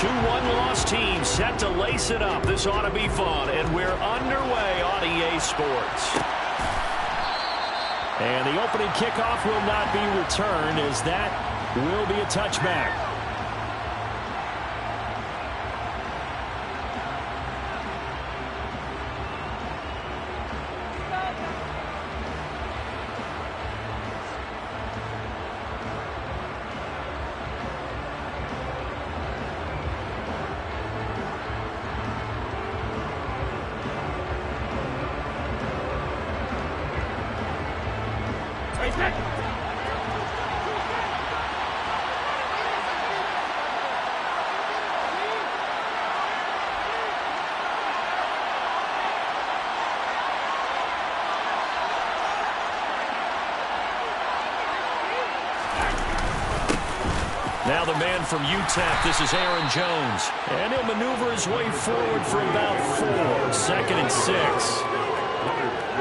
2-1 loss team set to lace it up. This ought to be fun, and we're underway on EA Sports. And the opening kickoff will not be returned, as that will be a touchback. Now the man from UTEP, this is Aaron Jones. And he'll maneuver his way forward for about 4. 2nd and 6.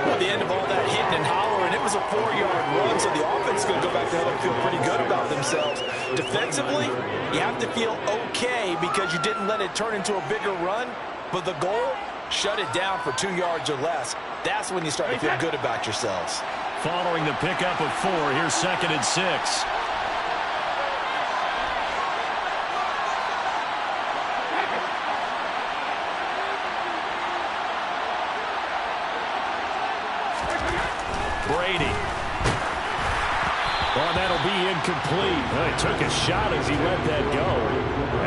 Well, at the end of all that hitting and hollering, it was a 4-yard run, so the offense is going to go back to hell and feel pretty good about themselves. Defensively, you have to feel okay because you didn't let it turn into a bigger run, but the goal, shut it down for 2 yards or less. That's when you start to feel good about yourselves. Following the pickup of 4, here's 2nd and 6. Brady. Well, that'll be incomplete. He took a shot as he let that go.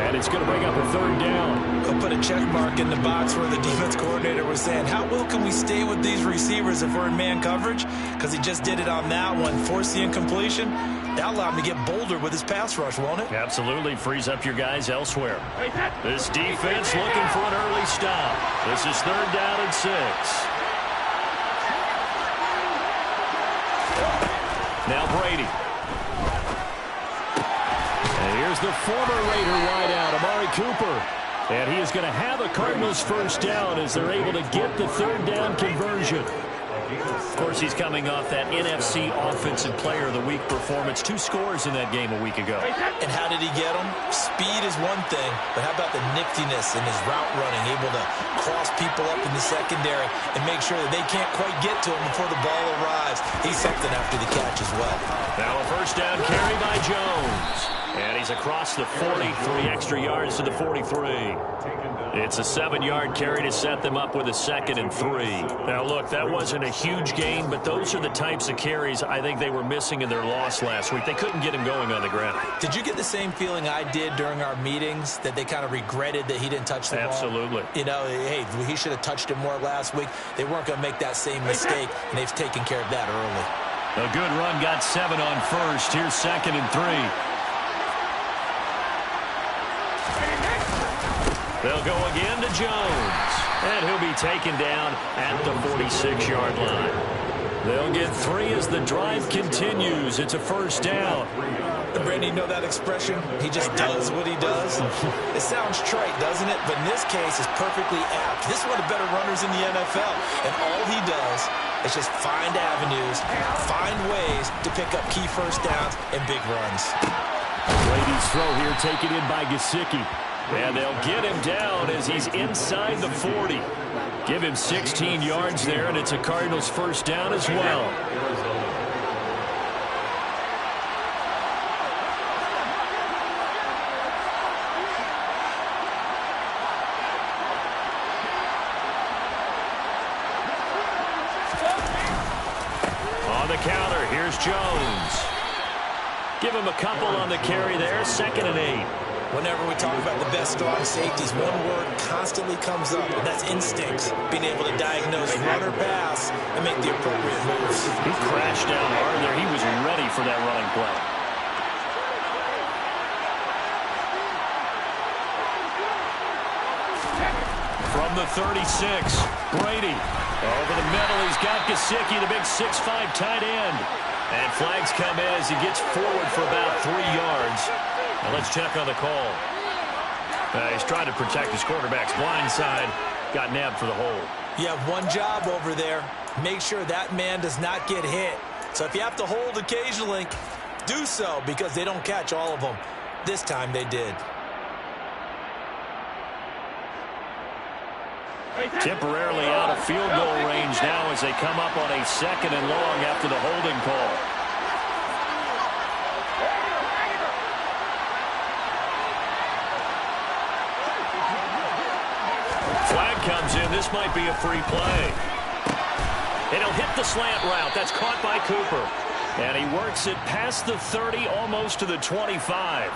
And it's going to bring up a 3rd down. He'll put a check mark in the box where the defense coordinator was saying, how well can we stay with these receivers if we're in man coverage? Because he just did it on that one. Force the incompletion. That'll allow him to get bolder with his pass rush, won't it? Absolutely. Frees up your guys elsewhere. This defense looking for an early stop. This is 3rd down and 6. Now Brady. And here's the former Raider wideout, Amari Cooper. And he is going to have a Cardinals 1st down as they're able to get the 3rd down conversion. Of course, he's coming off that NFC Offensive Player of the Week performance. 2 scores in that game a week ago. And how did he get them? Speed is one thing, but how about the niftiness in his route running, able to cross people up in the secondary and make sure that they can't quite get to him before the ball arrives. He's something after the catch as well. Now a 1st down carry by Jones. And he's across the 40, 3 extra yards to the 43. It's a 7-yard carry to set them up with a 2nd and 3. Now, look, that wasn't a huge gain, but those are the types of carries I think they were missing in their loss last week. They couldn't get him going on the ground. Did you get the same feeling I did during our meetings, that they kind of regretted that he didn't touch the ball? Absolutely. You know, hey, he should have touched it more last week. They weren't going to make that same mistake, and they've taken care of that early. A good run, got 7 on 1st. Here's 2nd and 3. They'll go again to Jones. And he'll be taken down at the 46-yard line. They'll get 3 as the drive continues. It's a 1st down. Brandon, you know that expression? He just does what he does. It sounds trite, doesn't it? But in this case, it's perfectly apt. This is one of the better runners in the NFL. And all he does is just find avenues, find ways to pick up key 1st downs and big runs. Brady's throw here taken in by Gesicki. And they'll get him down as he's inside the 40. Give him 16 yards there, and it's a Cardinals 1st down as well. On the counter, here's Jones. Give him a couple on the carry there, 2nd and 8. Whenever we talk about the best strong safeties, one word constantly comes up, and that's instincts. Being able to diagnose run or pass and make the appropriate moves. He crashed down hard there. He was ready for that running play. From the 36, Brady. Over the middle, he's got Gesicki, the big 6'5" tight end. And flags come in as he gets forward for about 3 yards. Now let's check on the call. He's trying to protect his quarterback's blind side. Got nabbed for the hold. You have one job over there. Make sure that man does not get hit. So if you have to hold occasionally, do so, because they don't catch all of them. This time they did. Temporarily out of field goal range now as they come up on a 2nd and long after the holding call. Flag comes in. This might be a free play. And he'll hit the slant route. That's caught by Cooper. And he works it past the 30, almost to the 25.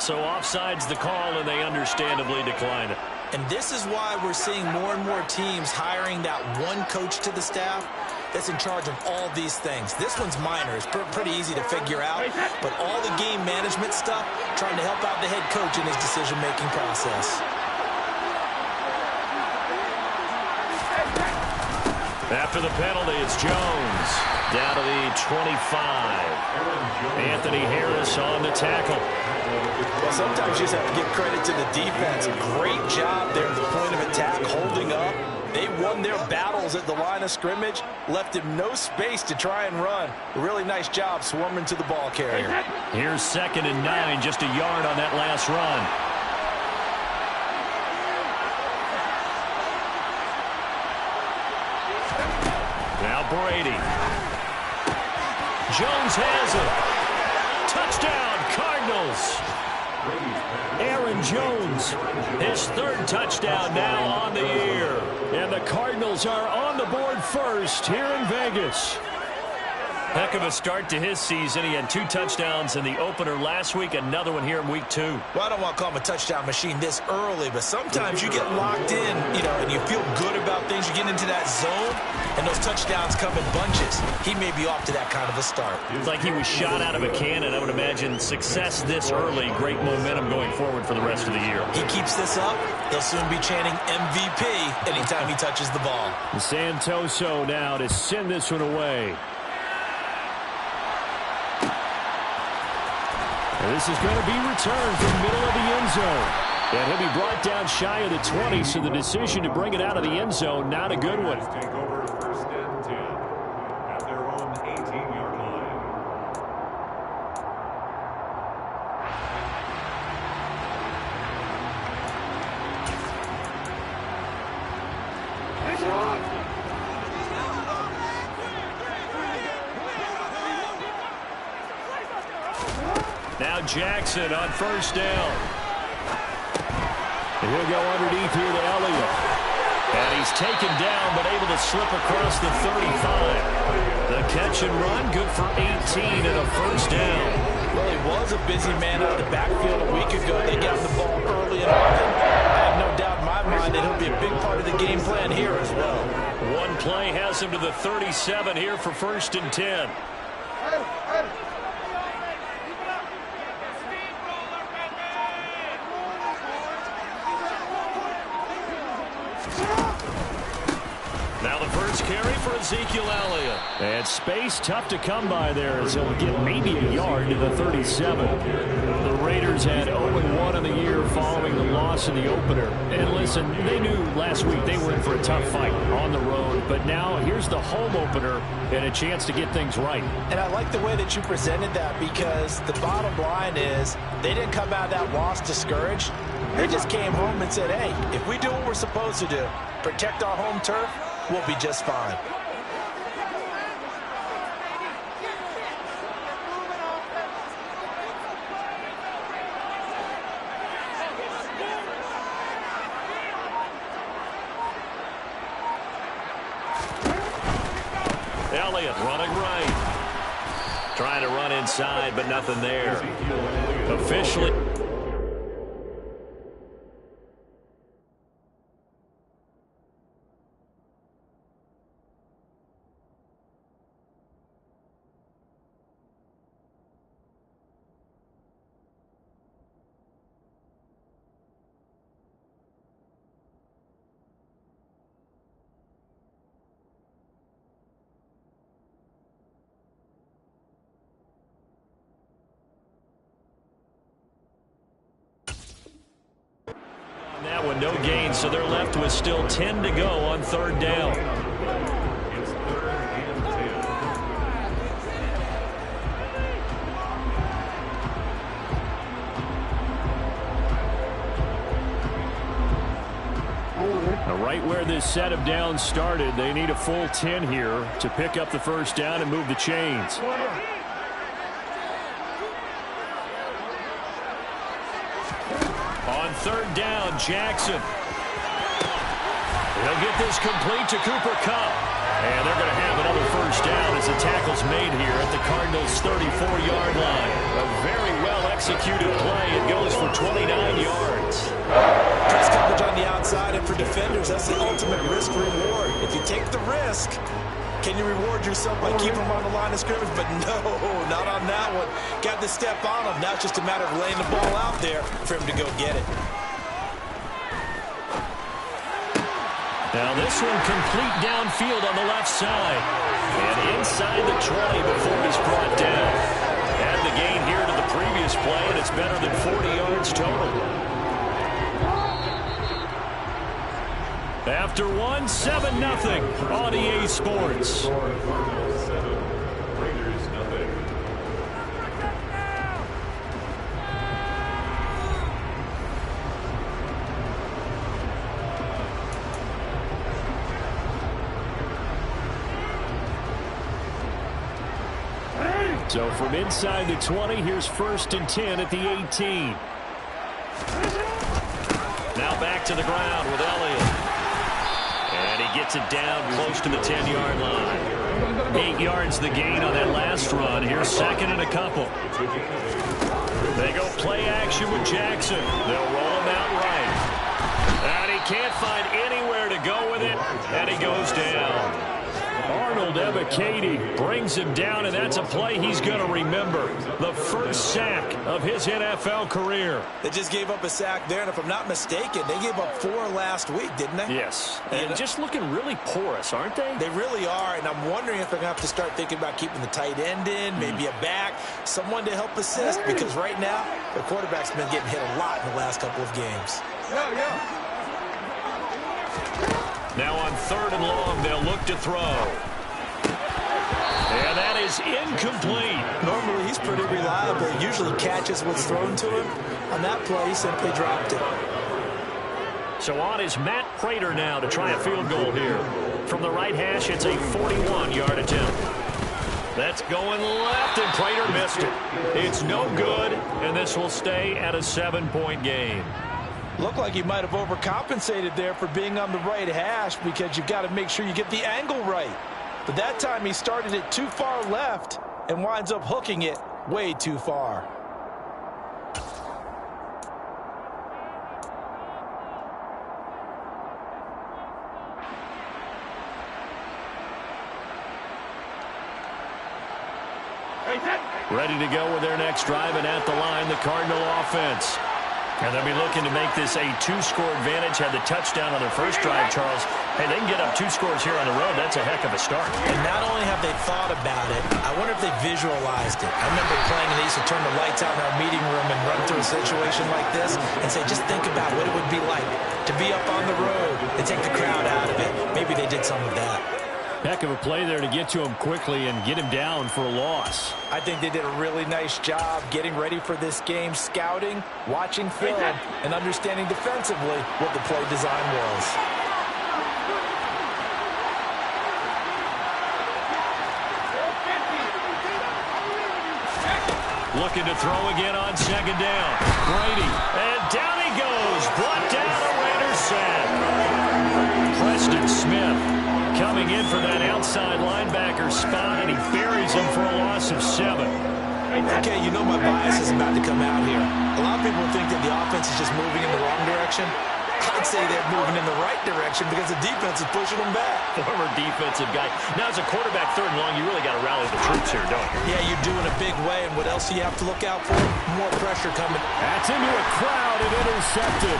So offside's the call, and they understandably decline it. And this is why we're seeing more and more teams hiring that one coach to the staff that's in charge of all these things. This one's minor. It's pretty easy to figure out. But all the game management stuff, trying to help out the head coach in his decision-making process. After the penalty, it's Jones down to the 25. Anthony Harris on the tackle. Well, sometimes you just have to give credit to the defense. Great job there at the point of attack, holding up. They won their battles at the line of scrimmage, left him no space to try and run. A really nice job swarming to the ball carrier. Here's 2nd and 9, just a yard on that last run. Now Brady. Jones has it. Touchdown, Cardinals. Aaron Jones, his 3rd touchdown now on the year. And the Cardinals are on the board first here in Vegas. Heck of a start to his season. He had 2 touchdowns in the opener last week, another one here in week 2. Well, I don't want to call him a touchdown machine this early, but sometimes you get locked in, and you feel good about things. You get into that zone, and those touchdowns come in bunches. He may be off to that kind of a start. It's like he was shot out of a cannon. I would imagine success this early, great momentum going forward for the rest of the year. He keeps this up, they'll soon be chanting MVP anytime he touches the ball. Santoso now to send this one away. And this is going to be returned from the middle of the end zone. And he'll be brought down shy of the 20, so the decision to bring it out of the end zone, not a good one. Take over 1st and 10 at their own 18-yard line. Now Jackson on 1st down. And he'll go underneath here to Elliott. And he's taken down, but able to slip across the 35. The catch and run, good for 18 and a 1st down. Well, he was a busy man out of the backfield a week ago. They got the ball early and often. I have no doubt in my mind that he'll be a big part of the game plan here as well. One play has him to the 37 here for 1st and 10. Now the first carry for Ezekiel Elliott. And space tough to come by there as he'll get maybe a yard to the 37. The Raiders had 0-1 in the year following the loss in the opener. And listen, they knew last week they were in for a tough fight on the road. But now here's the home opener and a chance to get things right. And I like the way that you presented that, because the bottom line is they didn't come out of that loss discouraged. They just came home and said, hey, if we do what we're supposed to do, protect our home turf, we'll be just fine. Elliott running right. Trying to run inside, but nothing there. Officially. That one, no gain, so they're left with still 10 to go on 3rd down. It's 3rd and 10. A Right where this set of downs started, they need a full 10 here to pick up the first down and move the chains. On third down, Jackson. He'll get this complete to Cooper Kupp. And they're going to have another first down as the tackle's made here at the Cardinals' 34-yard line. A very well-executed play. It goes for 29 yards. Press coverage on the outside, and for defenders, that's the ultimate risk-reward. If you take the risk, can you reward yourself by keeping them on the line of scrimmage? But no, not on that one. Got to step on them. Now it's just a matter of laying the ball out there for him to go get it. Now this one complete downfield on the left side. And inside the 20 before he's brought down. Add the gain here to the previous play, and it's better than 40 yards total. After 7-0 on EA Sports. So from inside the 20, here's 1st and 10 at the 18. Now back to the ground with Elliott. And he gets it down close to the 10-yard line. 8 yards the gain on that last run. Here's 2nd and a couple. They go play action with Jackson. They'll roll him out right. And he can't find anywhere to go with it. And he goes down. Arnold Ebiketie brings him down, and that's a play he's going to remember. The first sack of his NFL career. They just gave up a sack there, and if I'm not mistaken, they gave up 4 last week, didn't they? Yes, and just looking really porous, aren't they? They really are, and I'm wondering if they're going to have to start thinking about keeping the tight end in, maybe a back, someone to help assist, because right now, the quarterback's been getting hit a lot in the last couple of games. Now on 3rd and long, they'll look to throw. And that is incomplete. Normally, he's pretty reliable. Usually catches what's thrown to him. On that play, he simply dropped it. So on is Matt Prater now to try a field goal here. From the right hash, it's a 41-yard attempt. That's going left, and Prater missed it. It's no good, and this will stay at a 7-point game. Looked like he might have overcompensated there for being on the right hash, because you've got to make sure you get the angle right. But that time he started it too far left and winds up hooking it way too far. Ready to go with their next drive, and at the line, the Cardinal offense. And they'll be looking to make this a 2-score advantage. Had the touchdown on their first drive, Charles. Hey, they can get up 2 scores here on the road. That's a heck of a start. And not only have they thought about it, I wonder if they visualized it. I remember playing, and they used to turn the lights out in our meeting room and run through a situation like this and say, just think about what it would be like to be up on the road and take the crowd out of it. Maybe they did some of that. Heck of a play there to get to him quickly and get him down for a loss. I think they did a really nice job getting ready for this game, scouting, watching film, and understanding defensively what the play design was. Looking to throw again on 2nd down. Brady, and down he goes. Brought down a Raiders sack. Preston Smith coming in for that outside linebacker spot, and he buries him for a loss of 7. Okay, you know my bias is about to come out here. A lot of people think that the offense is just moving in the wrong direction. I'd say they're moving in the right direction because the defense is pushing them back. Former defensive guy. Now, as a quarterback, 3rd and long, you really got to rally the troops here, don't you? Yeah, you do in a big way, and what else do you have to look out for? More pressure coming. That's into a crowd and intercepted.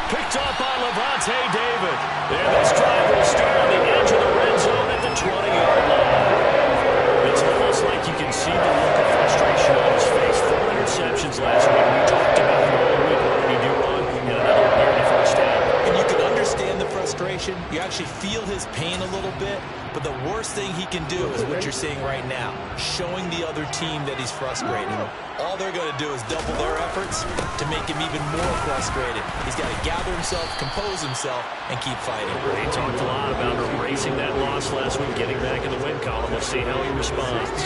Picked off by Levante David. And this drive will start on the edge of the red zone at the 20-yard line. It's almost like you can see the look of frustration on his face. 4 interceptions last week. We talked about him all week. What did he do wrong? And another one here in the first half. And you can understand the frustration. You actually feel his pain a little bit, but the worst thing he can do is what you're seeing right now, showing the other team that he's frustrated. All they're going to do is double their efforts to make him even more frustrated. He's got to gather himself, compose himself, and keep fighting. He talked a lot about erasing that loss last week, getting back in the win column. We'll see how he responds.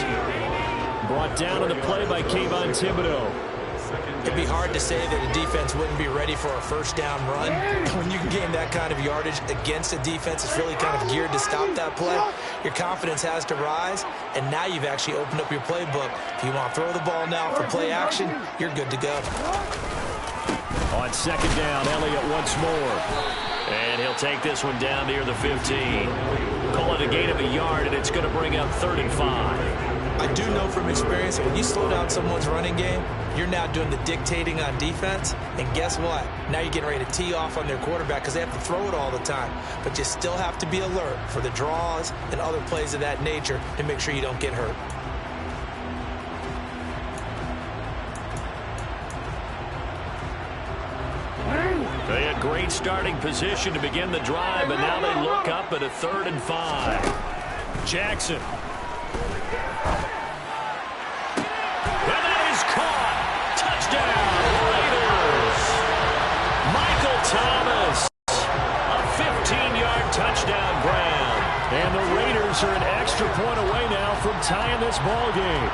Brought down on the play by Kayvon Thibodeau. It'd be hard to say that a defense wouldn't be ready for a first down run. When you can gain that kind of yardage against a defense that's really kind of geared to stop that play, your confidence has to rise, and now you've actually opened up your playbook. If you want to throw the ball now for play action, you're good to go. On second down, Elliott once more. And he'll take this one down near the 15. Call it a gain of a yard, and it's going to bring up 3rd and 5. I do know from experience that when you slow down someone's running game, you're now doing the dictating on defense. And guess what? Now you're getting ready to tee off on their quarterback because they have to throw it all the time. But you still have to be alert for the draws and other plays of that nature to make sure you don't get hurt. They had great starting position to begin the drive, but now they look up at a 3rd and 5. Jackson. And that is caught. Touchdown, Raiders. Michael Thomas. A 15-yard touchdown grab. And the Raiders are an extra point away now from tying this ball game.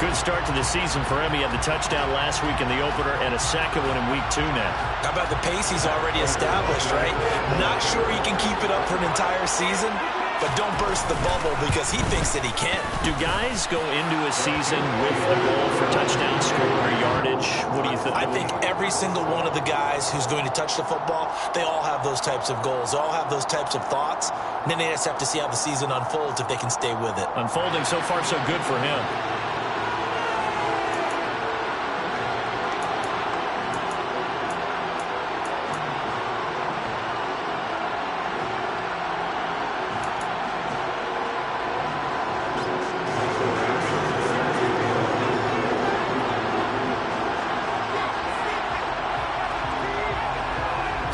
Good start to the season for him. He had the touchdown last week in the opener and a second one in week 2 now. How about the pace he's already established, right? Not sure he can keep it up for an entire season, but don't burst the bubble because he thinks that he can. Do guys go into a season with a goal for touchdown score or yardage? What do you think? I think every single one of the guys who's going to touch the football, they all have those types of goals. They all have those types of thoughts. And then they just have to see how the season unfolds if they can stay with it. Unfolding so far so good for him.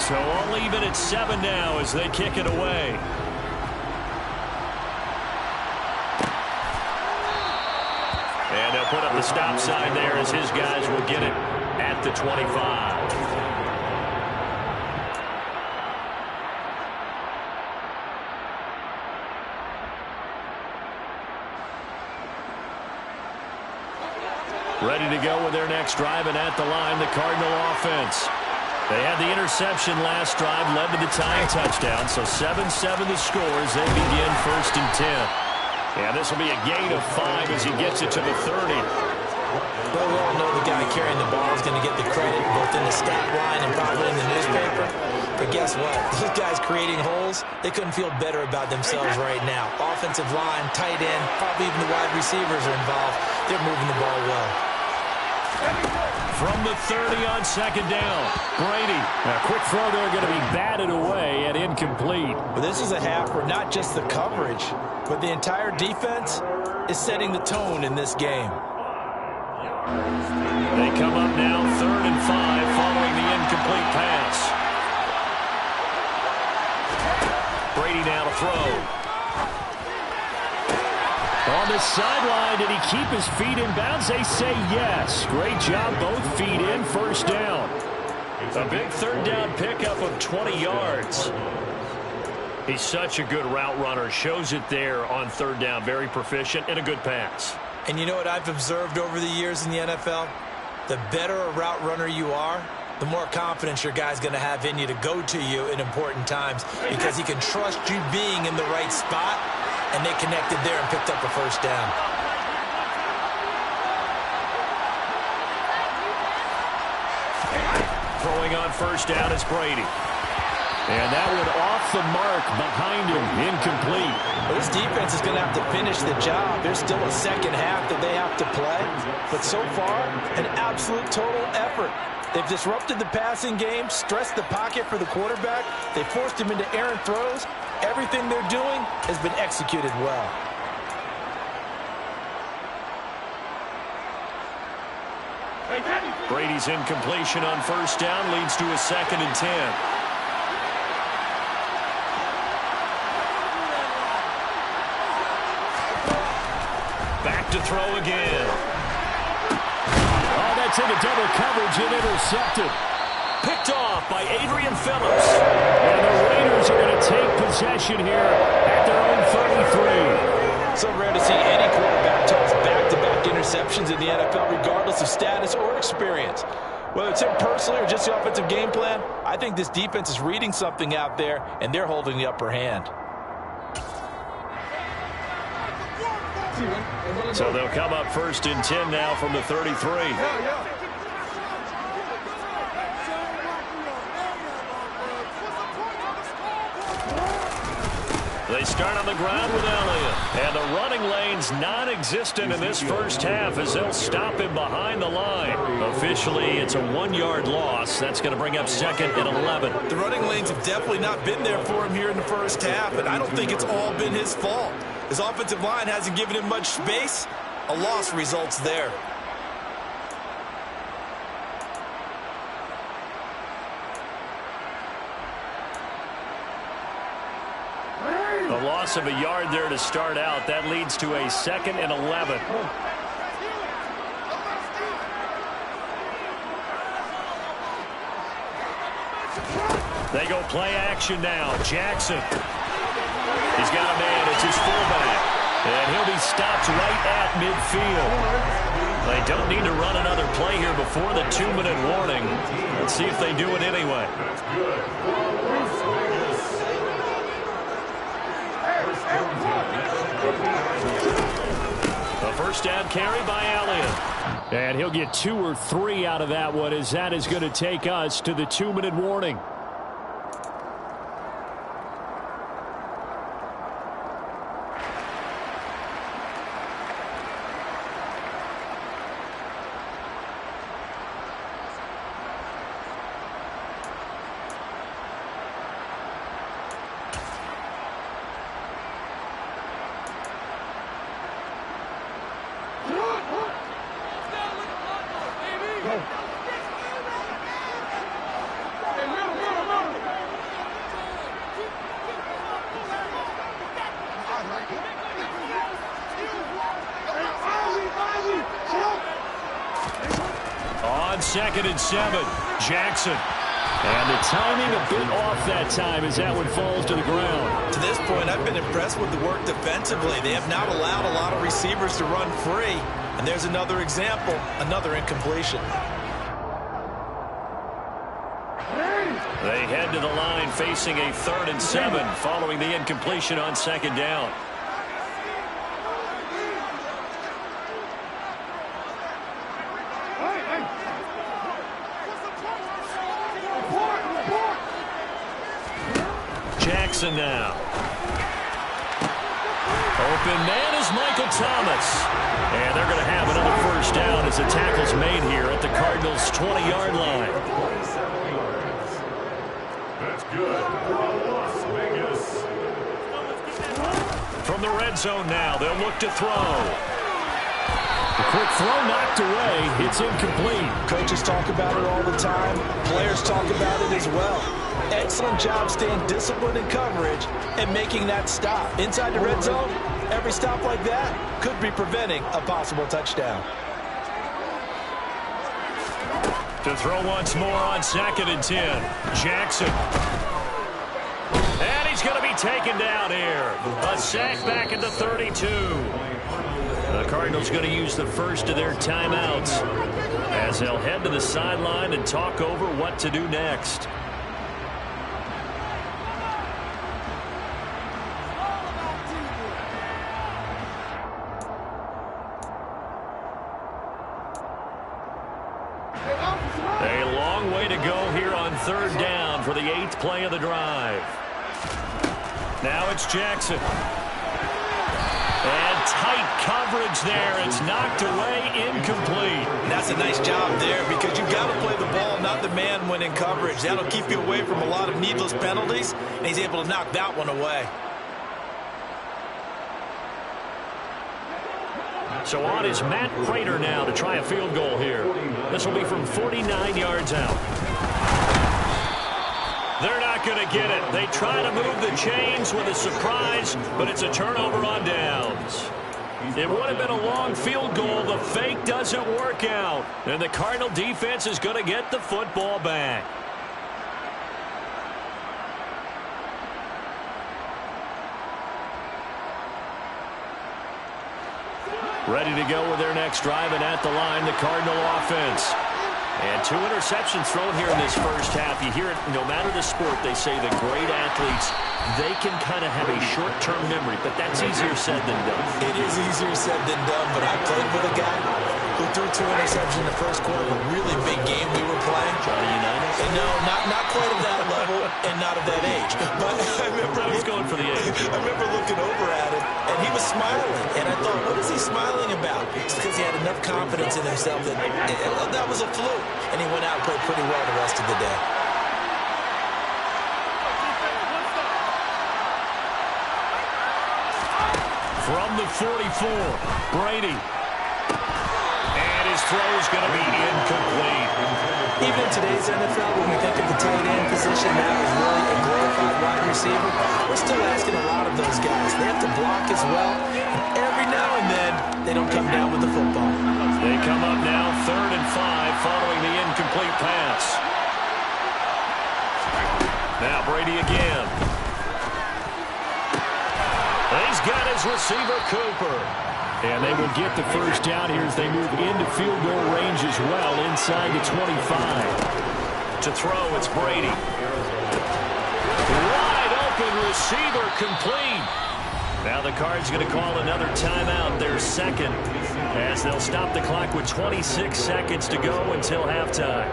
So I'll leave it at 7 now as they kick it away. And they'll put up the stop sign there as his guys will get it at the 25. Ready to go with their next drive, and at the line, the Cardinal offense. They had the interception last drive, led to the tying touchdown, so 7-7 the score as they begin 1st and 10. Yeah, this will be a gain of 5 as he gets it to the 30. Well, we all know the guy carrying the ball is going to get the credit both in the stat line and probably in the newspaper. But guess what? Those guys creating holes, they couldn't feel better about themselves right now. Offensive line, tight end, probably even the wide receivers are involved. They're moving the ball well. From the 30 on second down, Brady. A quick throw there going to be batted away and incomplete. But this is a half where not just the coverage, but the entire defense is setting the tone in this game. They come up now 3rd and 5 following the incomplete pass. Brady now to throw. On the sideline, did he keep his feet in bounds? They say yes. Great job, both feet in, 1st down. A big 3rd down pickup of 20 yards. He's such a good route runner. Shows it there on 3rd down. Very proficient and a good pass. And you know what I've observed over the years in the NFL? The better a route runner you are, the more confidence your guy's going to have in you to go to you in important times because he can trust you being in the right spot. And they connected there and picked up a 1st down. Throwing on 1st down is Brady. And that one off the mark behind him, incomplete. Well, this defense is going to have to finish the job. There's still a second half that they have to play. But so far, an absolute total effort. They've disrupted the passing game, stressed the pocket for the quarterback. They forced him into errant throws. Everything they're doing has been executed well. Brady's incompletion on 1st down leads to a 2nd and 10. throw again. Oh, that's into double coverage and intercepted. Picked off by Adrian Phillips. And the Raiders are going to take possession here at their own 33. So rare to see any quarterback toss back-to-back interceptions in the NFL, regardless of status or experience. Whether it's him personally or just the offensive game plan, I think this defense is reading something out there, and they're holding the upper hand. So they'll come up 1st and 10 now from the 33. They start on the ground with Elliott. And the running lane's non-existent in this first half as they'll stop him behind the line. Officially, it's a 1-yard loss. That's going to bring up 2nd and 11. The running lanes have definitely not been there for him here in the first half, and I don't think it's all been his fault. His offensive line hasn't given him much space. A loss results there. A loss of a yard there to start out. That leads to a 2nd and 11. They go play action now. Jackson. He's got a man. It's his fullback. And he'll be stopped right at midfield. They don't need to run another play here before the 2-minute warning. Let's see if they do it anyway. A first down carry by Elliott. And he'll get 2 or 3 out of that one, as that is going to take us to the 2-minute warning. On 2nd and 7, Jackson. And the timing a bit off that time as that one falls to the ground. To this point, I've been impressed with the work defensively. They have not allowed a lot of receivers to run free. And there's another example, another incompletion. They head to the line facing a 3rd and 7 following the incompletion on 2nd down. Jackson now. Open man is Michael Thomas. And they're going to have another first down as the tackle's made here at the Cardinals' 20-yard line. That's good. Las Vegas. From the red zone now, they'll look to throw. The quick throw knocked away. It's incomplete. Coaches talk about it all the time. Players talk about it as well. Excellent job staying disciplined in coverage and making that stop. Inside the red zone, every stop like that could be preventing a possible touchdown. To throw once more on 2nd and 10. Jackson. And he's going to be taken down here. A sack back at the 32. The Cardinals going to use the first of their timeouts as they'll head to the sideline and talk over what to do next. A long way to go here on 3rd down for the 8th play of the drive. Now it's Jackson. And tight coverage there. It's knocked away, incomplete. That's a nice job there because you've got to play the ball, not the man when in coverage. That'll keep you away from a lot of needless penalties, and he's able to knock that one away. So on is Matt Prater now to try a field goal here. This will be from 49 yards out. They're not going to get it. They try to move the chains with a surprise, but it's a turnover on downs. It would have been a long field goal. The fake doesn't work out. And the Cardinal defense is going to get the football back. Ready to go with their next drive, and at the line, the Cardinal offense. And 2 interceptions thrown here in this first half. You hear it, no matter the sport, they say the great athletes, they can kind of have a short-term memory, but that's easier said than done. It is easier said than done, but I played with a guy who threw 2 interceptions in the first quarter of a really big game we were playing. Johnny Unitas? No, not quite of that level and not of that age. But I remember He's going for the age. I remember looking over at him, and he was smiling. And I thought, what is he smiling about? It's because he had enough confidence in himself that that was a fluke. And he went out and played pretty well the rest of the day. From the 44, Brady. And his throw is going to be incomplete. Even in today's NFL, when we think of the tight end position now as really a glorified wide receiver, we're still asking a lot of those guys. They have to block as well. And every now and then, they don't come down with the football. They come up now 3rd and 5 following the incomplete pass. Now Brady again. He's got his receiver, Cooper. And they will get the first down here as they move into field goal range as well, inside the 25. To throw, it's Brady. Wide open receiver, complete. Now the Cards going to call another timeout, their second, as they'll stop the clock with 26 seconds to go until halftime.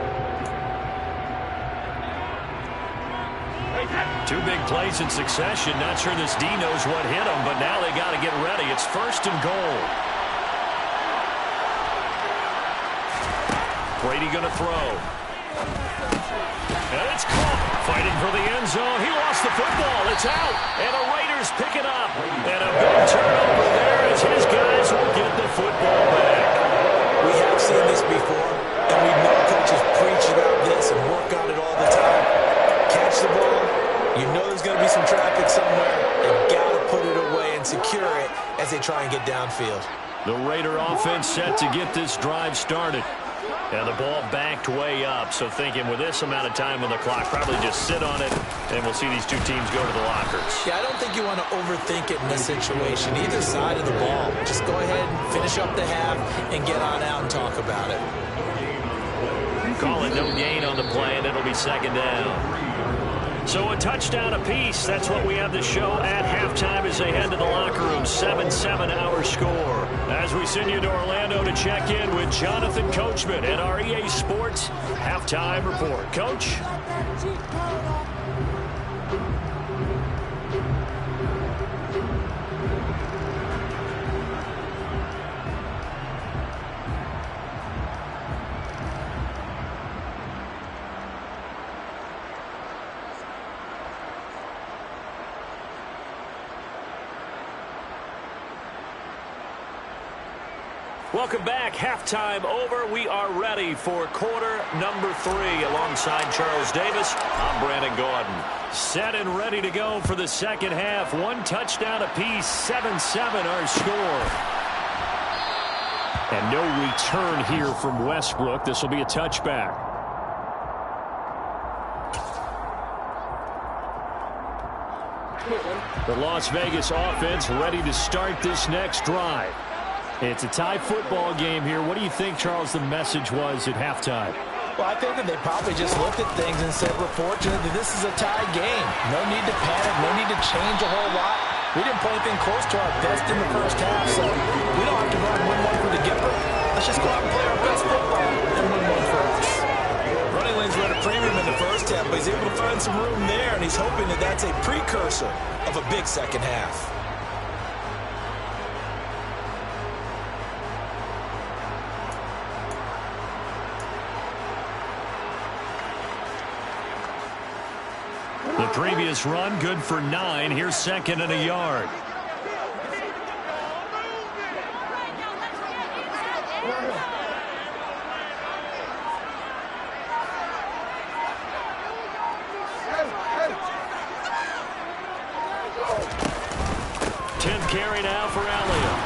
2 big plays in succession. Not sure this D knows what hit him, but now they got to get ready. It's 1st and goal. Brady going to throw. And it's caught. Fighting for the end zone. He lost the football. It's out. And the Raiders pick it up. And a big turnover there as his guys will get the football back. We have seen this before, and we know coaches preach about this and work on it all the time. Catch the ball. You know there's going to be some traffic somewhere. They've got to put it away and secure it as they try and get downfield. The Raider offense set to get this drive started. And the ball backed way up, so thinking with this amount of time on the clock, probably just sit on it, and we'll see these 2 teams go to the lockers. Yeah, I don't think you want to overthink it in this situation. Either side of the ball. Just go ahead and finish up the half and get on out and talk about it. Call it no gain on the play, and it'll be 2nd down. So a touchdown apiece. That's what we have to show at halftime as they head to the locker room. 7-7 our score. As we send you to Orlando to check in with Jonathan Coachman at our EA Sports Halftime Report. Coach? Welcome back. Halftime over. We are ready for quarter number 3. Alongside Charles Davis, I'm Brandon Gordon. Set and ready to go for the second half. 1 touchdown apiece. 7-7 our score. And no return here from Westbrook. This will be a touchback. The Las Vegas offense ready to start this next drive. It's a tie football game here. What do you think, Charles, the message was at halftime? Well, I think that they probably just looked at things and said, we're fortunate that this is a tie game. No need to panic. No need to change a whole lot. We didn't play anything close to our best in the first half, so we don't have to go out and win one for the Gipper. Let's just go out and play our best football and win one for us. Running lanes were at a premium in the first half, but he's able to find some room there, and he's hoping that that's a precursor of a big second half. The previous run, good for 9. Here's 2nd and a yard. Carry now for Elliott.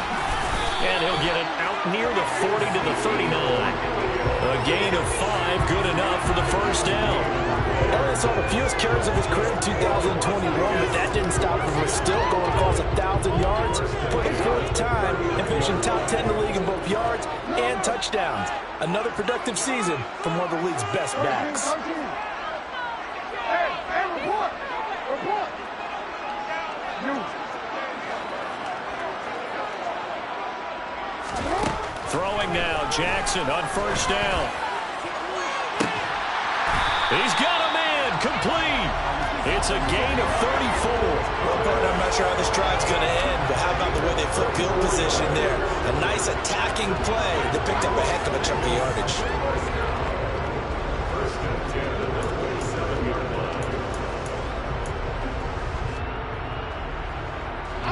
And he'll get it out near the 40 to the 39. A gain of 5, good enough for the first down. Elliott saw the fewest carries of his career in 2021, but that didn't stop him from still going across 1,000 yards for the 4th time and finishing top 10 in the league in both yards and touchdowns. Another productive season from one of the league's best backs. Throwing now, Jackson on first down. He's got a man, complete. It's a gain of 34. I'm not sure how this drive's going to end, but how about the way they flip field position there? A nice attacking play that picked up a heck of a chunk of yardage.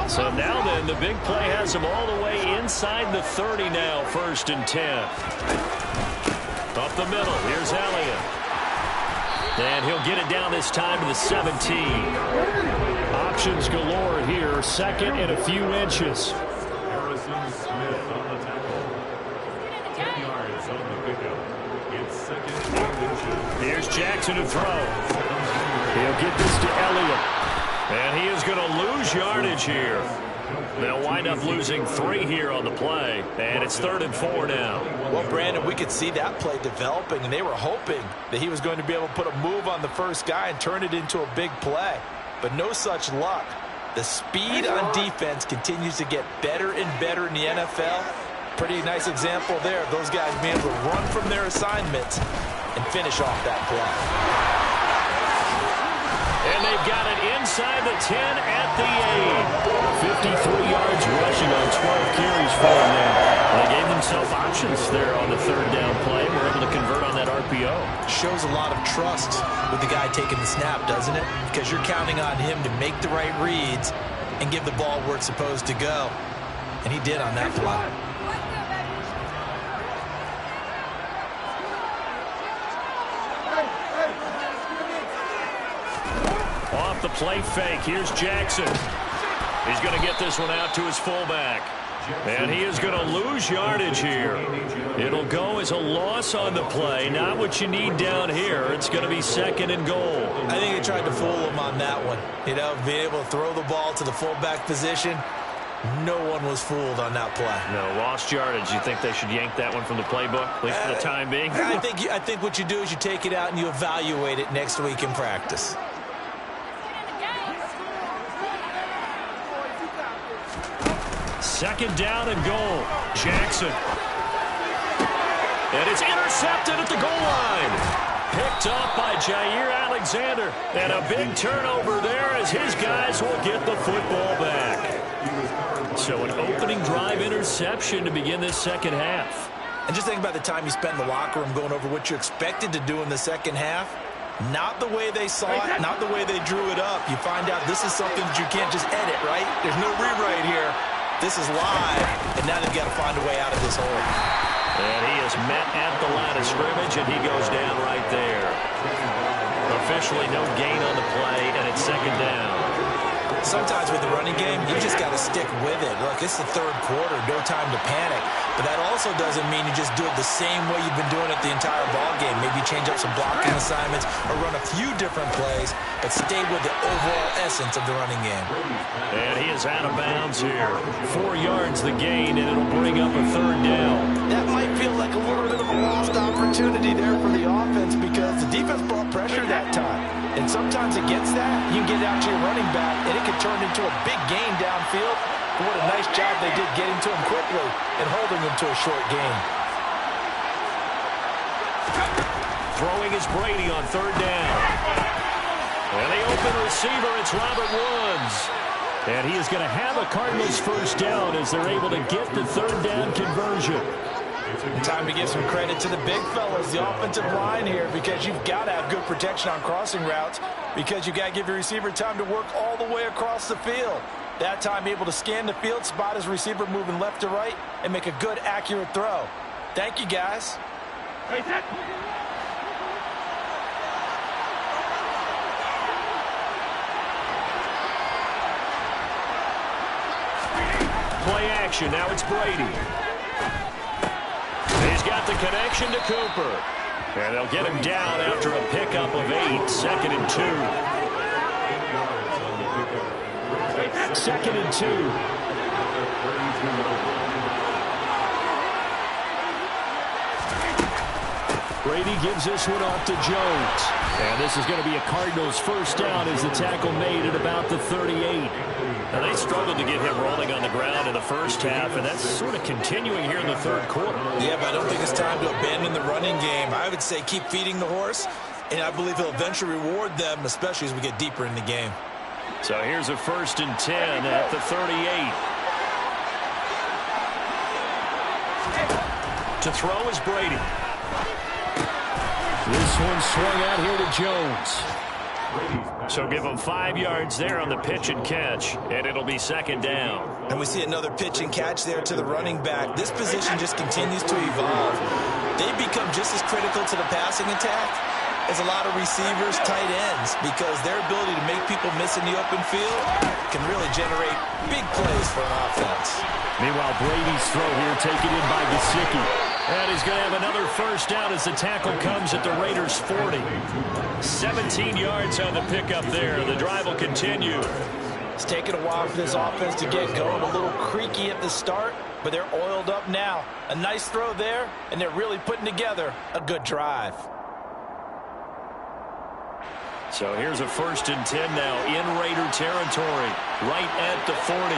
So now then, the big play has him all the way inside the 30 now, 1st and 10. Up the middle, here's Elliott. And he'll get it down this time to the 17. Options galore here, 2nd and a few inches. Harrison Smith on the tackle. 10 yards on the pickup. It's 2nd and 8 inches. Here's Jackson to throw. He'll get this to Elliott. And he is going to lose yardage here. They'll wind up losing 3 here on the play. And it's 3rd and 4 now. Well, Brandon, we could see that play developing, and they were hoping that he was going to be able to put a move on the first guy and turn it into a big play. But no such luck. The speed on defense continues to get better and better in the NFL. Pretty nice example there of those guys being able to run from their assignments and finish off that play. And they've got it inside the 10 at the 8. 53 yards rushing on 12 carries for him now. They gave themselves options there on the 3rd down play. We're able to convert on that RPO. Shows a lot of trust with the guy taking the snap, doesn't it? Because you're counting on him to make the right reads and give the ball where it's supposed to go. And he did on that play. Off the play fake, here's Jackson. He's going to get this one out to his fullback. And he is going to lose yardage here. It'll go as a loss on the play. Not what you need down here. It's going to be 2nd and goal. I think they tried to fool him on that one. You know, being able to throw the ball to the fullback position. No one was fooled on that play. No, lost yardage. You think they should yank that one from the playbook, at least for the time being? I think what you do is you take it out and you evaluate it next week in practice. 2nd down and goal. Jackson. And it's intercepted at the goal line. Picked up by Jair Alexander. And a big turnover there as his guys will get the football back. So an opening drive interception to begin this 2nd half. And just think about the time you spent in the locker room going over what you expected to do in the 2nd half. Not the way they saw it, not the way they drew it up. You find out this is something that you can't just edit, right? There's no rewrite here. This is live, and now they've got to find a way out of this hole. And he is met at the line of scrimmage, and he goes down right there. Officially no gain on the play, and it's 2nd down. Sometimes with the running game, you just got to stick with it. Look, it's the 3rd quarter, no time to panic. But that also doesn't mean you just do it the same way you've been doing it the entire ball game. Maybe change up some blocking assignments or run a few different plays, but stay with the overall essence of the running game. And he is out of bounds here. 4 yards the gain, and it'll bring up a 3rd down. That might feel like a little bit of a lost opportunity there for the offense because the defense brought pressure that time. And sometimes against that, you can get out to your running back, and it can turn into a big gain downfield. And what a nice job they did getting to him quickly and holding him to a short gain. Throwing is Brady on 3rd down. And the open receiver, it's Robert Woods. And he is going to have a Cardinals 1st down as they're able to get the 3rd down conversion. Time to give some credit to the big fellas, the offensive line here, because you've got to have good protection on crossing routes because you've got to give your receiver time to work all the way across the field. That time able to scan the field, spot his receiver moving left to right, and make a good, accurate throw. Thank you, guys. play action. Now it's Brady. He's got the connection to Cooper. And they'll get him down after a pickup of 8. 2nd and 2. 2nd and 2. Brady gives this one off to Jones. And this is going to be a Cardinals first down as the tackle made at about the 38. Now they struggled to get him rolling on the ground in the first half, and that's sort of continuing here in the third quarter. Yeah, but I don't think it's time to abandon the running game. I would say keep feeding the horse, and I believe he'll eventually reward them, especially as we get deeper in the game. So here's a 1st and 10 at the 38. To throw is Brady. This one swung out here to Jones. So give him 5 yards there on the pitch and catch, and it'll be 2nd down. And we see another pitch and catch there to the running back. This position just continues to evolve. They become just as critical to the passing attack as a lot of receivers, tight ends, because their ability to make people miss in the open field can really generate big plays for an offense. Meanwhile, Brady's throw here taken in by Gesicki. And he's going to have another first down as the tackle comes at the Raiders' 40. 17 yards on the pickup there. The drive will continue. It's taken a while for this offense to get going. A little creaky at the start, but they're oiled up now. A nice throw there, and they're really putting together a good drive. So here's a 1st and 10 now in Raider territory, right at the 40.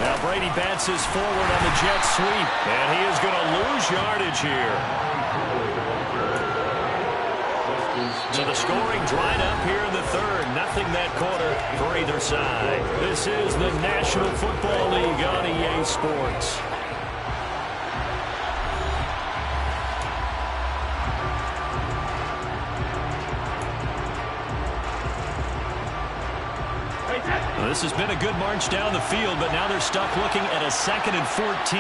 Now Brady bats his forward on the jet sweep, and he is going to lose yardage here. So the scoring dried up here in the third. Nothing that quarter for either side. This is the National Football League on EA Sports. This has been a good march down the field, but now they're stuck looking at a 2nd and 14.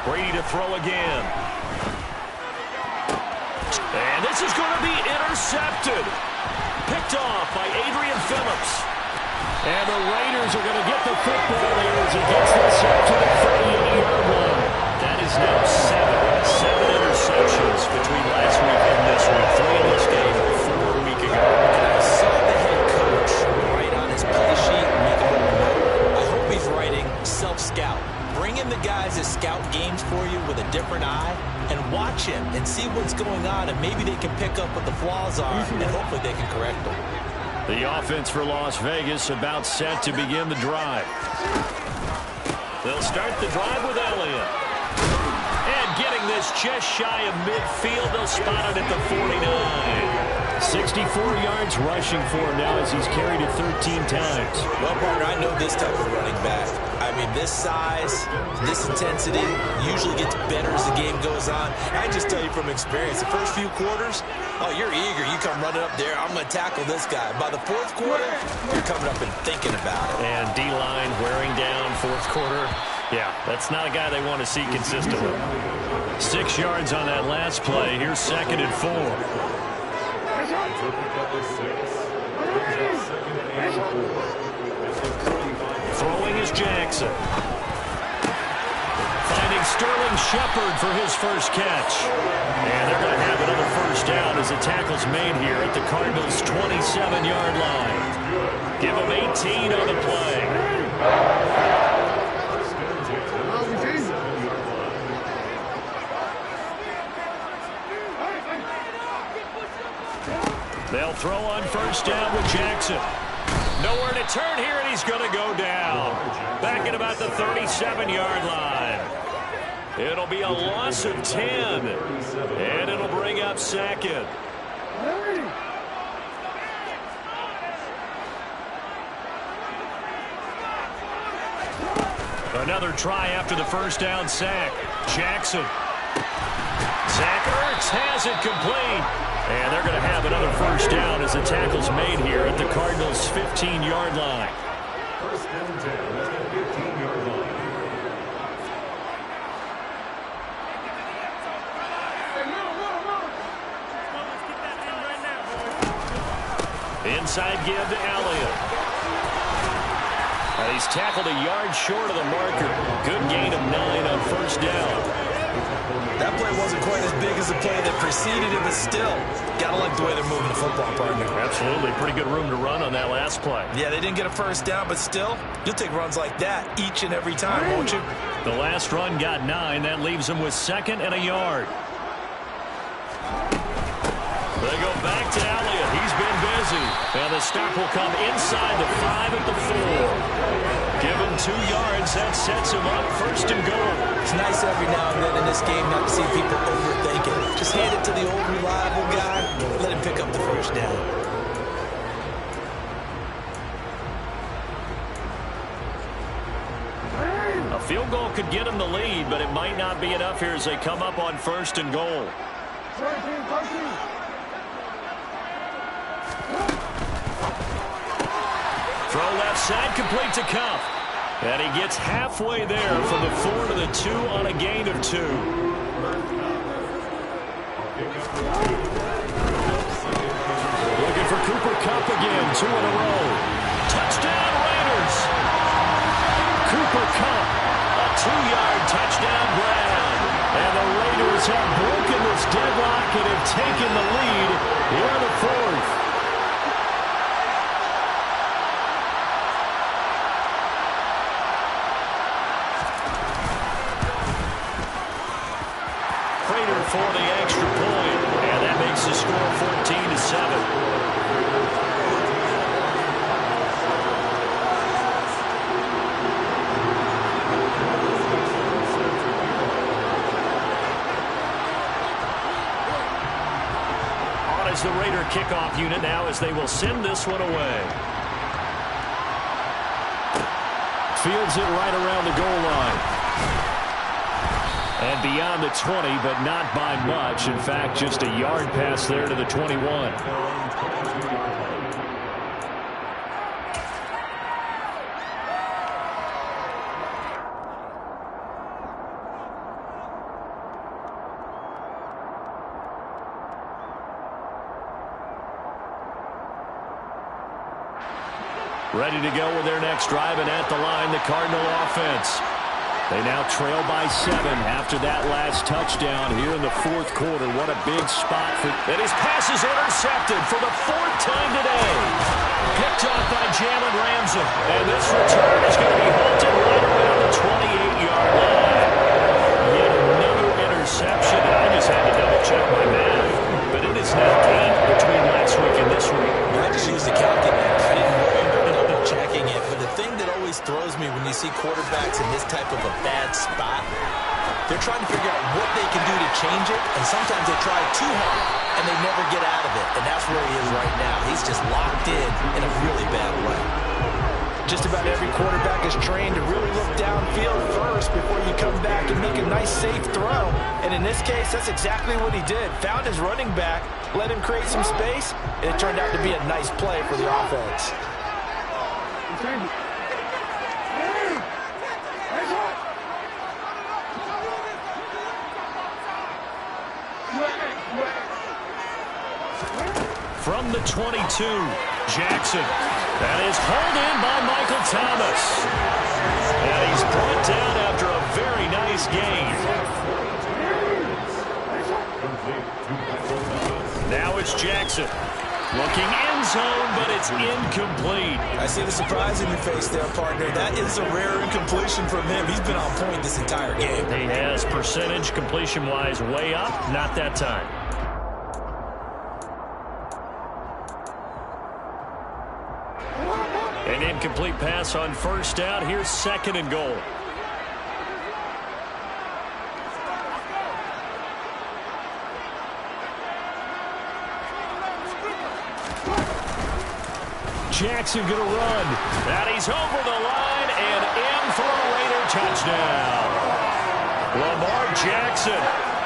Brady to throw again. And this is going to be intercepted. Picked off by Adrian Phillips. And the Raiders are going to get the football here as it gets this up to the 38-yard line. That is now 7 interceptions between last week and this week. 3 in this game, 4 a week ago. And I saw the head coach write on his play sheet, make a little note. I hope he's writing self-scout. Bring in the guys that scout games for you with a different eye and watch him and see what's going on, and maybe they can pick up what the flaws are, and hopefully they can correct them. The offense for Las Vegas about set to begin the drive. They'll start the drive with Elliott. And getting this just shy of midfield, they'll spot it at the 49. 64 yards rushing for him now as he's carried it 13 times. Well, partner, I know this type of running back. I mean, this size, this intensity usually gets better as the game goes on. I just tell you from experience, the first few quarters, oh, you're eager. You come running up there, I'm going to tackle this guy. By the fourth quarter, you're coming up and thinking about it. And D-line wearing down fourth quarter. Yeah, that's not a guy they want to see consistently. 6 yards on that last play. Here's 2nd and 4. Throwing is Jackson. Finding Sterling Shepard for his first catch. And they're going to have another first down as the tackle's made here at the Cardinals' 27-yard line. Give them 18 on the play. They'll throw on first down with Jackson. Nowhere to turn here, and he's going to go down. Back at about the 37-yard line. It'll be a loss of 10. And it'll bring up 2nd. Another try after the first down sack. Jackson. Zach Ertz has it complete. And they're going to have another first down as the tackle's made here at the Cardinals' 15-yard line. First and 10 at the 15-yard line. Inside give to Elliott. And he's tackled a yard short of the marker. Good gain of 9 on first down. That play wasn't quite as big as the play that preceded it, but still, gotta like the way they're moving the football, partner. Absolutely. Pretty good room to run on that last play. Yeah, they didn't get a first down, but still, you'll take runs like that each and every time, won't you? The last run got 9. That leaves him with 2nd and a yard. They go back to Elliott. He's been busy. And the stop will come inside the 5 at the 4. Give him 2 yards. That sets him up 1st and goal. It's nice every now and then in this game not to see people overthink it. Just hand it to the old reliable guy. Let him pick up the first down. A field goal could get him the lead, but it might not be enough here as they come up on 1st and goal. Throw left side, complete to Cup. And he gets halfway there from the 4 to the 2 on a gain of 2. Looking for Cooper Kupp again, 2 in a row. Touchdown Raiders. Cooper Kupp, a 2-yard touchdown grab. And the Raiders have broken this deadlock and have taken the lead here in the 4th. For the extra point, and that makes the score 14-7. On is the Raider kickoff unit now as they will send this one away. Fields it right around the goal line. And beyond the 20, but not by much. In fact, just a yard pass there to the 21. Ready to go with their next drive, and at the line, the Cardinal offense. They now trail by 7 after that last touchdown here in the 4th quarter. What a big spot for... And his pass is intercepted for the 4th time today. Picked off by Jalen Ramsey. And this return is going to be halted right around the 28-yard line. Yet another interception. I just had to double-check my math. But it is now 8 between last week and this week. I just used the calculator. I didn't worry about double-checking it. But the thing that always throws me when you see quarterbacks in this type of a bad spot, they're trying to figure out what they can do to change it, and sometimes they try too hard, and they never get out of it, and that's where he is right now. He's just locked in a really bad way. Just about every quarterback is trained to really look downfield first before you come back and make a nice, safe throw, and in this case, that's exactly what he did. Found his running back, let him create some space, and it turned out to be a nice play for the offense. From the 22, Jackson. That is hauled in by Michael Thomas. And he's brought down after a very nice gain. Now it's Jackson. Looking end zone, but it's incomplete. I see the surprise in your face there, partner. That is a rare incompletion from him. He's been on point this entire game. He has percentage completion-wise way up. Not that time. An incomplete pass on first down. Here's 2nd and goal. Jackson going to run. And he's over the line and in for a Raider touchdown. Lamar Jackson,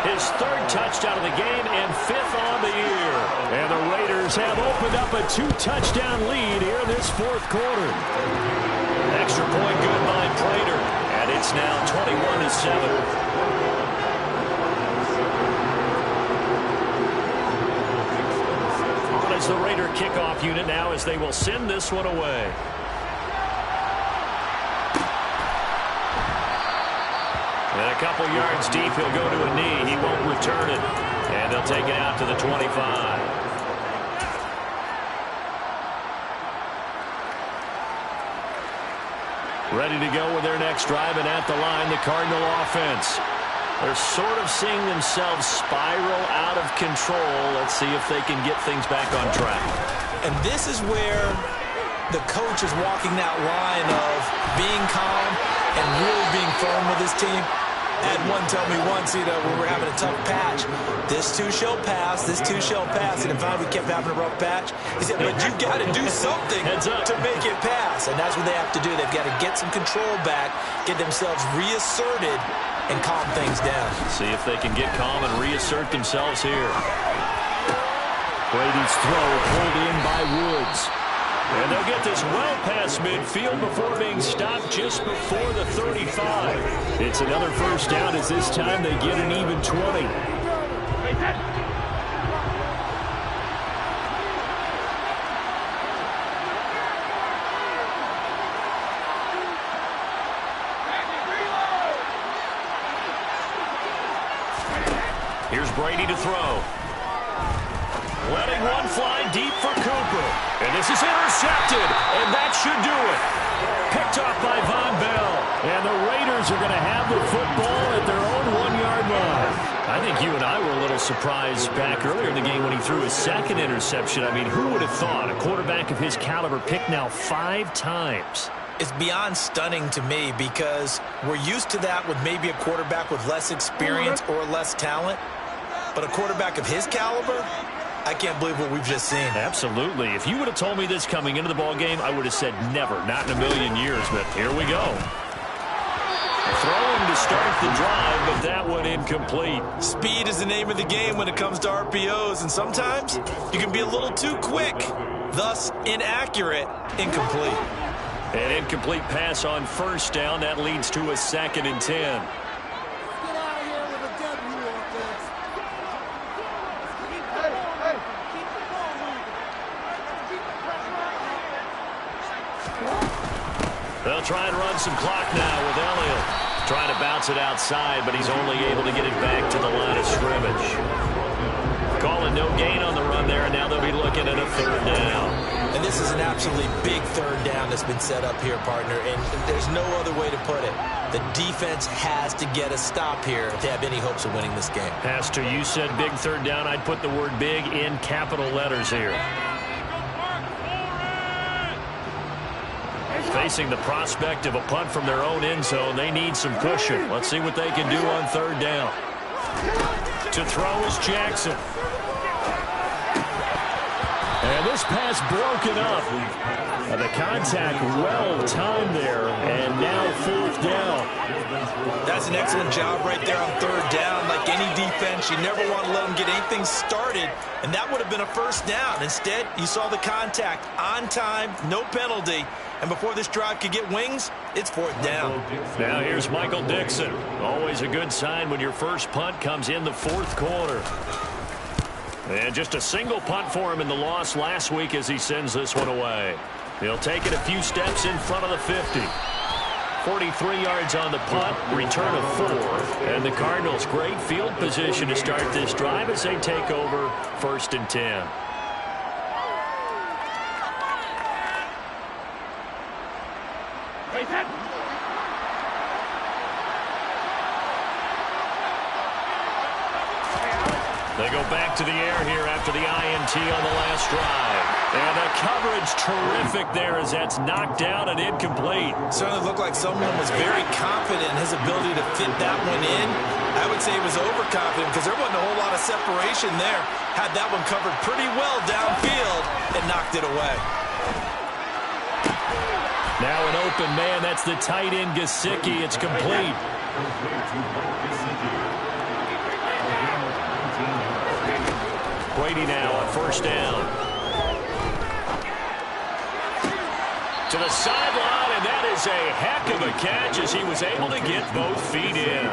his 3rd touchdown of the game and 5th on the year. And the Raiders have opened up a 2-touchdown lead here in this 4th quarter. Extra point good by Prater. And it's now 21-7. as the Raider kickoff unit now as they will send this one away. And a couple yards deep, he'll go to a knee. He won't return it. And they'll take it out to the 25. Ready to go with their next drive, and at the line, the Cardinal offense. They're sort of seeing themselves spiral out of control. Let's see if they can get things back on track. And this is where the coach is walking that line of being calm and really being firm with his team. I had one tell me once, when we were having a tough patch, this too shall pass, this too shall pass. And finally we kept having a rough patch. He said, but you've got to do something to make it pass. And that's what they have to do. They've got to get some control back, get themselves reasserted, and calm things down. See if they can get calm and reassert themselves here. Brady's throw pulled in by Woods. And they'll get this well past midfield before being stopped just before the 35. It's another first down as this time they get an even 20. Here's Brady to throw. Letting one fly deep for Cooper. And this is intercepted, and that should do it. Picked off by Von Bell. And the Raiders are going to have the football at their own 1-yard line. I think you and I were a little surprised back earlier in the game when he threw his second interception. I mean, who would have thought a quarterback of his caliber picked now 5 times? It's beyond stunning to me because we're used to that with maybe a quarterback with less experience or less talent. But a quarterback of his caliber, I can't believe what we've just seen. Absolutely. If you would have told me this coming into the ballgame, I would have said never, not in a million years. But here we go. Throwing to start the drive, but that one incomplete. Speed is the name of the game when it comes to RPOs, and sometimes you can be a little too quick, thus inaccurate, incomplete. An incomplete pass on first down. That leads to a 2nd and 10. They'll try and run some clock now with Elliott. Trying to bounce it outside, but he's only able to get it back to the line of scrimmage. Calling no gain on the run there, and now they'll be looking at a 3rd down. And this is an absolutely big 3rd down that's been set up here, partner, and there's no other way to put it. The defense has to get a stop here to have any hopes of winning this game. Pastor, you said big 3rd down. I'd put the word big in capital letters here. Facing the prospect of a punt from their own end zone, they need some cushion. Let's see what they can do on 3rd down. To throw is Jackson. And this pass broken up. The contact well timed there, and now 4th down. That's an excellent job right there on 3rd down. Like any defense, you never want to let them get anything started, and that would have been a 1st down. Instead, you saw the contact on time, no penalty, and before this drive could get wings, it's 4th down. Now here's Michael Dixon. Always a good sign when your first punt comes in the 4th quarter. And just a single punt for him in the loss last week as he sends this one away. He'll take it a few steps in front of the 50. 43 yards on the punt, return of 4. And the Cardinals, great field position to start this drive as they take over 1st and 10. They go back to the air here after the INT on the last drive. And the coverage terrific there as that's knocked down and incomplete. Certainly looked like someone was very confident in his ability to fit that one in. I would say he was overconfident because there wasn't a whole lot of separation there. Had that one covered pretty well downfield and knocked it away. Now an open man. That's the tight end, Gesicki. It's complete. Brady now on 1st down. To To the sideline, and that is a heck of a catch as he was able to get both feet in.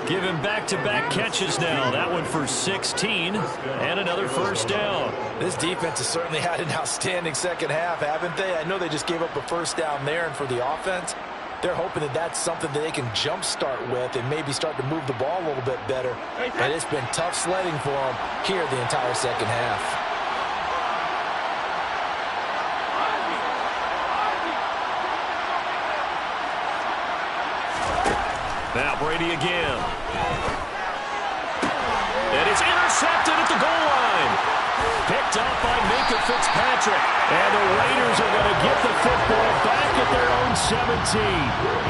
Give him back-to-back catches now. That one for 16 and another first down. This defense has certainly had an outstanding second half, haven't they? I know they just gave up a first down there, and for the offense, they're hoping that that's something that they can jumpstart with and maybe start to move the ball a little bit better. But it's been tough sledding for them here the entire second half. Now Brady again. And it's intercepted at the goal line. Picked up by Minka Fitzpatrick. And the Raiders are going to get the football back at their own 17.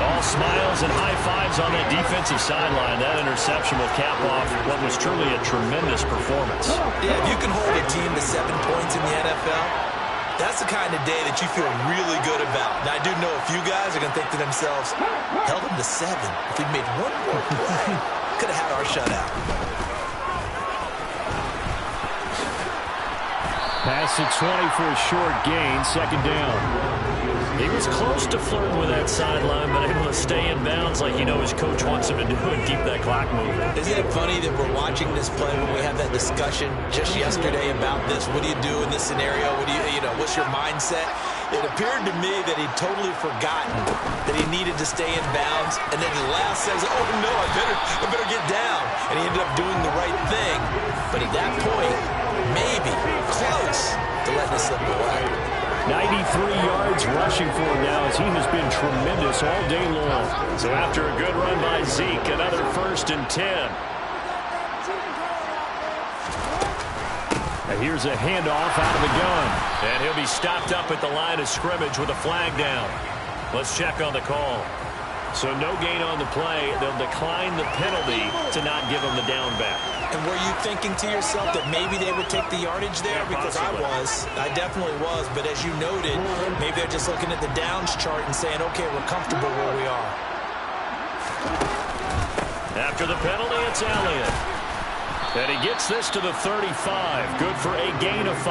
All smiles and high fives on that defensive sideline. That interception will cap off what was truly a tremendous performance. Yeah, if you can hold a team to 7 points in the NFL, that's the kind of day that you feel really good about. Now, I do know a few guys are going to think to themselves, held them to 7. If we'd made one more play, could have had our shutout. Pass to 20 for a short gain, second down. He was close to flirting with that sideline, but able to stay in bounds like his coach wants him to do and keep that clock moving. Isn't it funny that we're watching this play when we had that discussion just yesterday about this? What do you do in this scenario? What do what's your mindset? It appeared to me that he'd totally forgotten that he needed to stay in bounds, and then the last says, oh no, I better get down. And he ended up doing the right thing. But at that point, maybe close to letting it slip away. 93 yards rushing for him now as he has been tremendous all day long. So after a good run by Zeke, another 1st and 10. And here's a handoff out of the gun. And he'll be stopped up at the line of scrimmage with a flag down. Let's check on the call. So no gain on the play. They'll decline the penalty to not give him the down back. And were you thinking to yourself that maybe they would take the yardage there? Because I definitely was. But as you noted, maybe they're just looking at the downs chart and saying, okay, we're comfortable where we are. After the penalty, it's Elliott. And he gets this to the 35. Good for a gain of 5.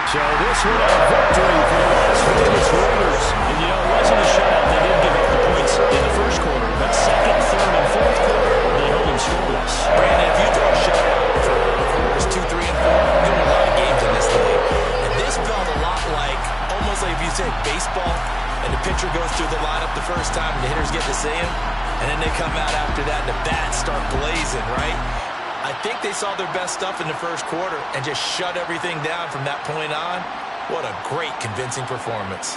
So this one a victory for the Las Vegas Raiders. And it wasn't a shutout. They didn't give up the points in the first quarter. But second, third, and fourth quarter, they held them scoreless. Brandon, if you throw a shutout for quarters 2, 3, and 4, you win a lot of games in this league. And this felt a lot like, almost like if you said baseball, and the pitcher goes through the lineup the first time, and the hitters get to see him, and then they come out after that, and the bats start blazing, right? I think they saw their best stuff in the first quarter and just shut everything down from that point on. What a great, convincing performance.